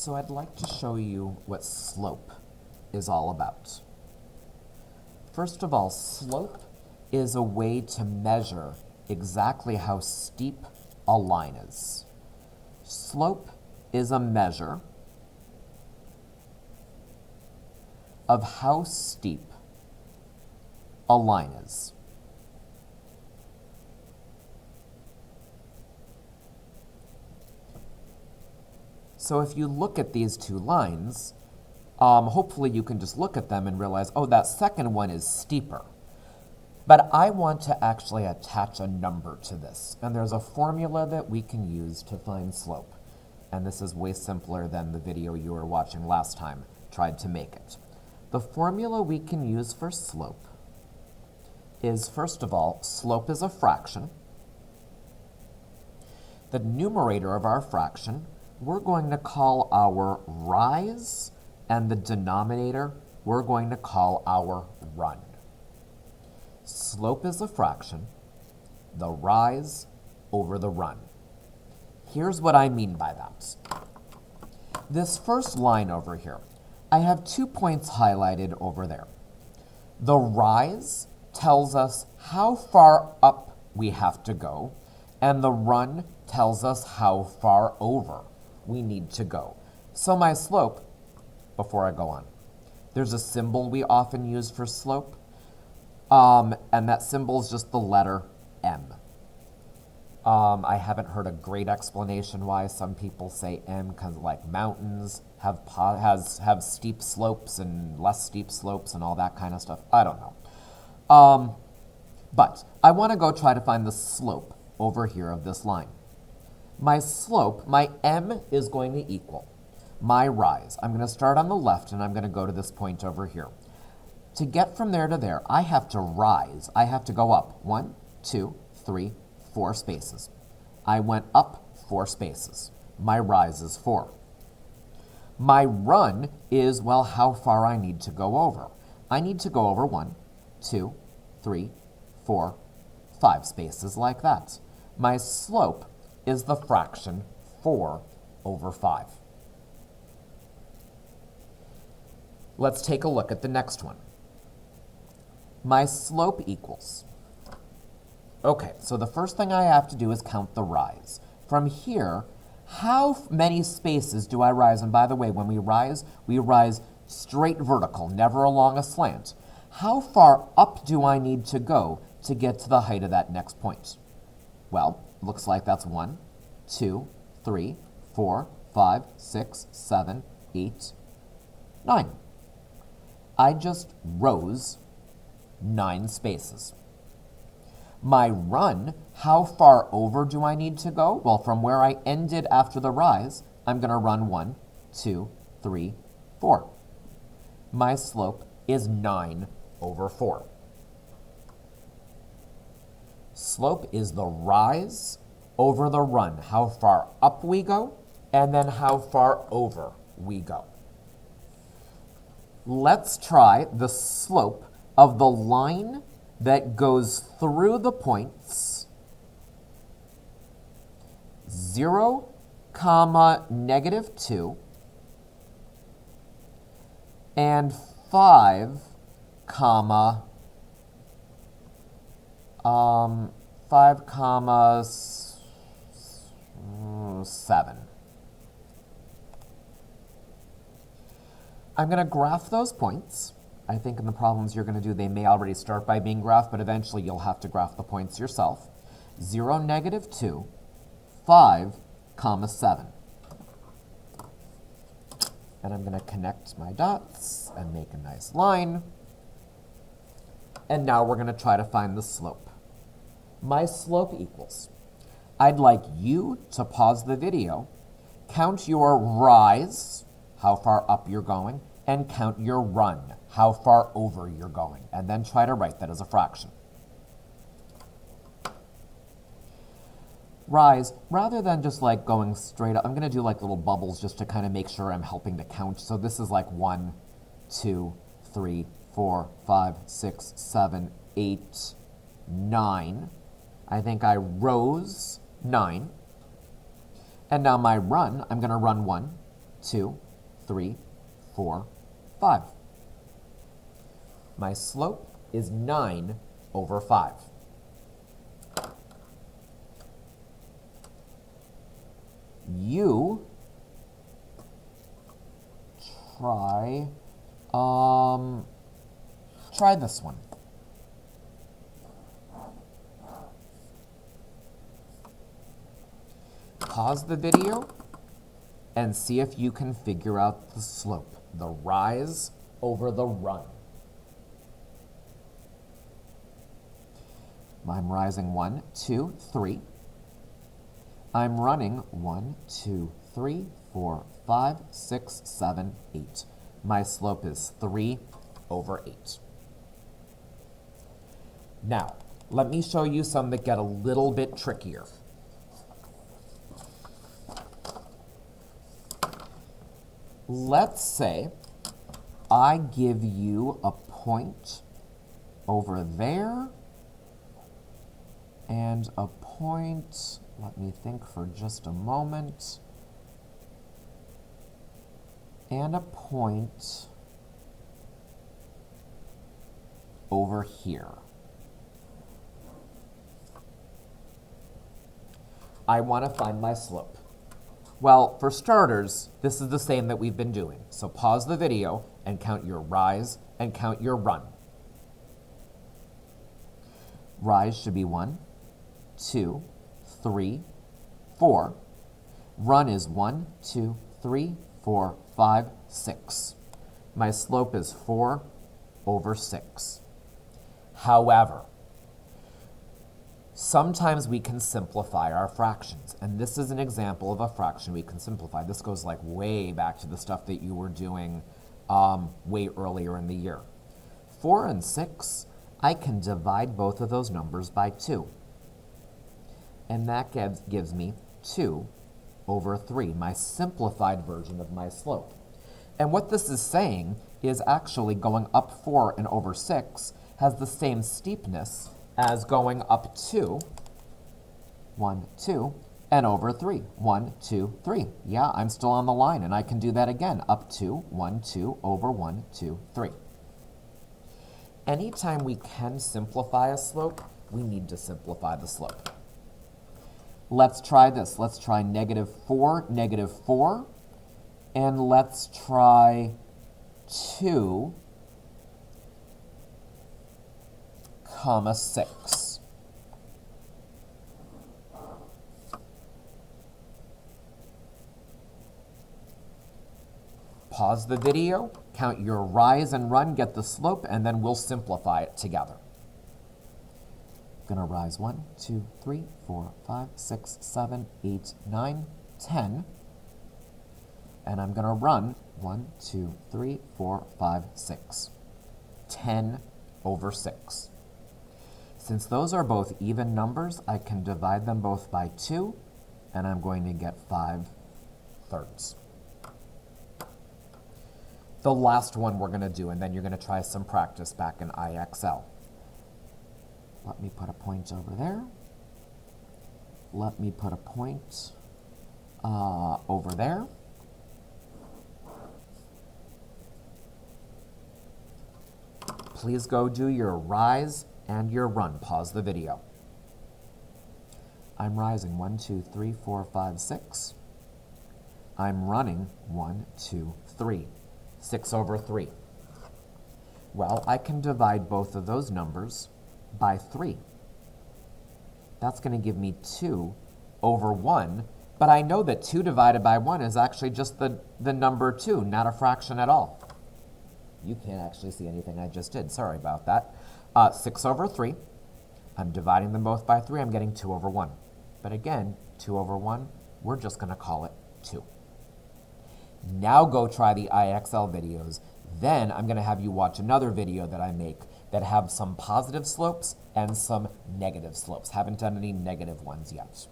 So I'd like to show you what slope is all about. First of all, slope is a way to measure exactly how steep a line is. Slope is a measure of how steep a line is. So if you look at these two lines, hopefully you can just look at them and realize, oh, that second one is steeper. But I want to actually attach a number to this, and there's a formula that we can use to find slope. And this is way simpler than the video you were watching last time tried to make it. The formula we can use for slope is, first of all, slope is a fraction. The numerator of our fraction, we're going to call our rise, and the denominator, we're going to call our run. Slope is a fraction, the rise over the run. Here's what I mean by that. This first line over here, I have 2 points highlighted over there. The rise tells us how far up we have to go, and the run tells us how far over we need to go. So my slope, before I go on, there's a symbol we often use for slope, and that symbol is just the letter M. I haven't heard a great explanation why some people say M, because like mountains have steep slopes and less steep slopes and all that kind of stuff. I don't know. But I want to go try to find the slope over here of this line. My slope, my M, is going to equal my rise. I'm going to start on the left and I'm going to go to this point over here. To get from there to there, I have to rise. I have to go up 1, 2, 3, 4 spaces. I went up 4 spaces. My rise is 4. My run is, well, how far I need to go over. I need to go over 1, 2, 3, 4, 5 spaces like that. My slope is the fraction 4 over 5. Let's take a look at the next one. My slope equals. Okay, so the first thing I have to do is count the rise. From here, how many spaces do I rise? And by the way, when we rise straight vertical, never along a slant. How far up do I need to go to get to the height of that next point? Well, looks like that's 1, 2, 3, 4, 5, 6, 7, 8, 9. I just rose 9 spaces. My run, how far over do I need to go? Well, from where I ended after the rise, I'm going to run 1, 2, 3, 4. My slope is 9 over 4. Slope is the rise over the run, how far up we go, and then how far over we go. Let's try the slope of the line that goes through the points 0, -2 and 5, 7. I'm going to graph those points. I think in the problems you're going to do, they may already start by being graphed, but eventually you'll have to graph the points yourself. 0, -2, 5, 7. And I'm going to connect my dots and make a nice line. And now we're going to try to find the slope. My slope equals. I'd like you to pause the video, count your rise, how far up you're going, and count your run, how far over you're going, and then try to write that as a fraction. Rise, rather than just like going straight up, I'm going to do like little bubbles just to kind of make sure I'm helping to count. So this is like 1, 2, 3, 4, 5, 6, 7, 8, 9. I think I rose 9. And now my run, I'm going to run 1, 2, 3, 4, 5. My slope is 9 over 5. You try this one. Pause the video and see if you can figure out the slope, the rise over the run. I'm rising 1, 2, 3. I'm running 1, 2, 3, 4, 5, 6, 7, 8. My slope is 3 over 8. Now, let me show you some that get a little bit trickier. Let's say I give you a point over there and a point, let me think for just a moment, and a point over here. I want to find my slope. Well, for starters, this is the same that we've been doing. So pause the video and count your rise and count your run. Rise should be 1, 2, 3, 4. Run is 1, 2, 3, 4, 5, 6. My slope is 4 over 6. However, sometimes we can simplify our fractions, and this is an example of a fraction we can simplify. This goes like way back to the stuff that you were doing way earlier in the year. 4 and 6, I can divide both of those numbers by 2. And that gives me 2 over 3, my simplified version of my slope. And what this is saying is actually going up 4 and over 6 has the same steepness as going up 2, 1, 2, and over 3, 1, 2, 3. Yeah, I'm still on the line, and I can do that again, up 2, 1, 2, over 1, 2, 3. Anytime we can simplify a slope, we need to simplify the slope. Let's try this. Let's try -4, -4, and let's try 2, 6. Pause the video, count your rise and run, get the slope, and then we'll simplify it together. Gonna rise 1, 2, 3, 4, 5, 6, 7, 8, 9, 10. And I'm gonna run 1, 2, 3, 4, 5, 6. 10 over 6. Since those are both even numbers, I can divide them both by 2, and I'm going to get 5/3. The last one we're going to do, and then you're going to try some practice back in IXL. Let me put a point over there. Let me put a point over there. Please go do your rise and your run. Pause the video. I'm rising 1, 2, 3, 4, 5, 6. I'm running 1, 2, 3. 6 over 3. Well, I can divide both of those numbers by 3. That's going to give me 2 over 1, but I know that 2 divided by 1 is actually just the number 2, not a fraction at all. You can't actually see anything I just did. Sorry about that. 6 over 3. I'm dividing them both by 3. I'm getting 2 over 1. But again, 2 over 1, we're just going to call it 2. Now go try the IXL videos. Then I'm going to have you watch another video that I make that have some positive slopes and some negative slopes. Haven't done any negative ones yet.